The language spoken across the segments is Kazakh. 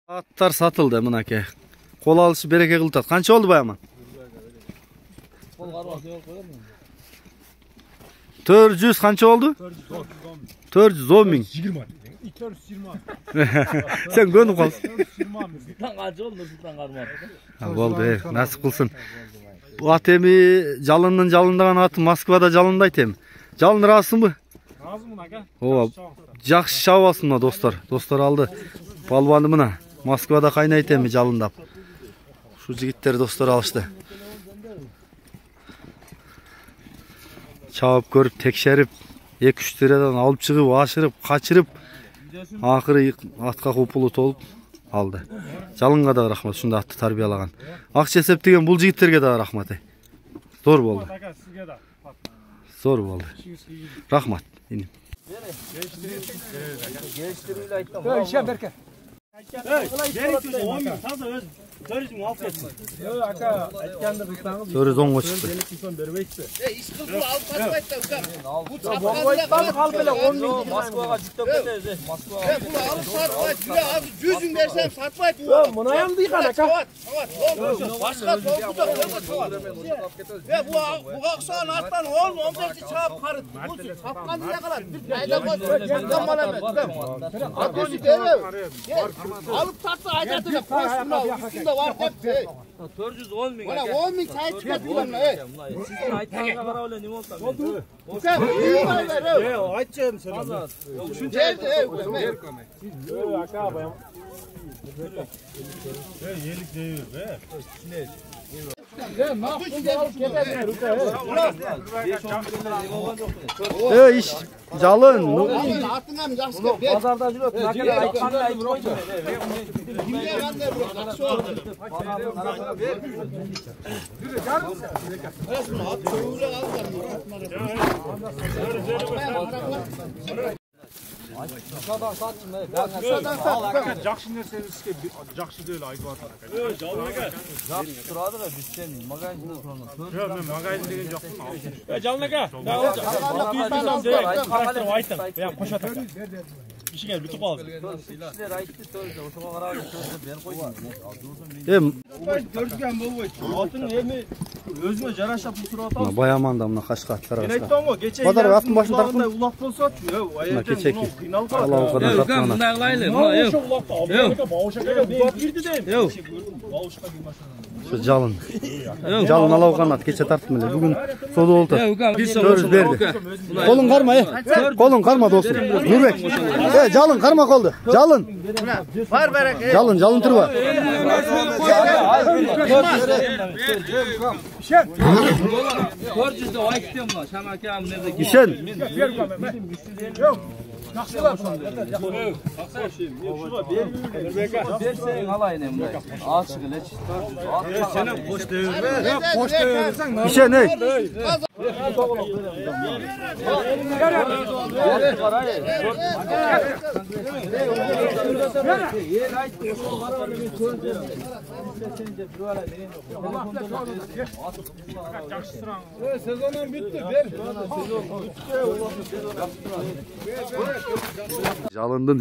Atlar satıldı mınake. Kol alışı bereke kıltat. Kança oldu bayaman? 400 kança oldu? 410 bin. 220. Sen gönül kalsın. Sultan kaçı oldu Sultan Karmar. Oldu nasip kılsın. Bu at emi jalından atı Moskvada jalındaydı emi. Jalın razısın mı? Razımın aka. Ova. Жақсы шауып алсын мына достар. Достар алды. Балбанды мына Москвада кайнайт эми жалындап. Шу жигиттер достар алышты. Чабып көрүп, текшерип, 2-3 тиреден алып чыгып, ашырып, качырып, акыры атка купулу толуп алды. Жалынга да рахмат, ушундай атты тарбиялаган. Акча эсептеген бул жигиттерге да рахмат. Зор болду. Зор болду. Рахмат. Geliştiriyle ayttam. İşe berke. Söre zongo çıktı. Moskvaga жүктөп кетебиz. Moskvaga. Жүзүң берсем сатпайт. Мына ям дыйган ака. Башка толкуда буга окшогон аттан 10-15 чаап карыт. Бул саткан эле калат. Бир пайда болсун. Мала эмес. Атөсү дебе. Alıp tartsa aydatı da koşsunlar, üstünde var hep. 410 bin. Bana 10 bin çay çıkarttılar mı? Sizin ayttanıza kara öyle ne oldu? Sen iyi ver. Aytçım sen. Geldi Aka bayam. Yelik değil be. İş jalın. Atına mı yaxşı gel. Pazarda жүрөт. Nakala aytkanla aytып койду. Kimge bende bu yaxşı oldu. Şadan satçım. Жақсы нәрсеңізге жақсы değil айтып атыр. Жақсы тұрады ғой біз сен магазинде тұрмын. Жоқ, мен магазин деген жоқпын. Жалынака. Айттым. Я қоша тапты. İşine bütün kaldı. Kişiler aytты, ошого карап мен койдум. Эм Көргөн болбойт. Атын эми өзүңө жараша бул сурап атабыз. баяманда мына кашка аттар Мен бар. айттым го, кече Бадар аттын башын тарткын. улак болсочу, Кечеки. кыйналып калат. Алла окудан тарткан. Мындай кылайлы. Ошо улакта абыйга баушакка улап кирди дейм. Баушка кыймашан. Şu jalın. Jalın alawgan at keçe tarttım эле. Бүгүн соdo болду. 400 берди. Колуң карма, Колуң карма достum. Нурбек. Jalın karma koldu. Jalın. Var berek. Jalın turba. Көрчүздө айттым го, Шамакам nerede? İşen. Берсең алайын эми мындай. Ачык эле. Сенен кош дебе. Koş devirsen İşen ey. Sezonun bitti. Ver.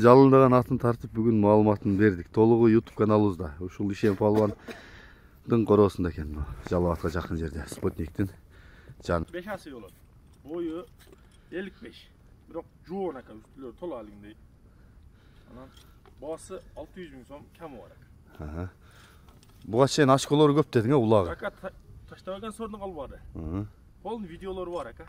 Жалындаган атын тартып бүгүн маалыматын бердик. Толугу YouTube каналыбызда. Ушул Ишен Палвандын короосунда экен. Жалал-Абадка жакын жерде. Спутниктин жан. 5 асы болот. Boyu 55. Бирок жоон ака үстүлөр толо алгиндей. Анан баасы 600 000 сом кемі бар ака. Буга чейин ачколору көп дедиң улагы. Ака таштабаган сордун калбады. Колдун видеолору бар ака.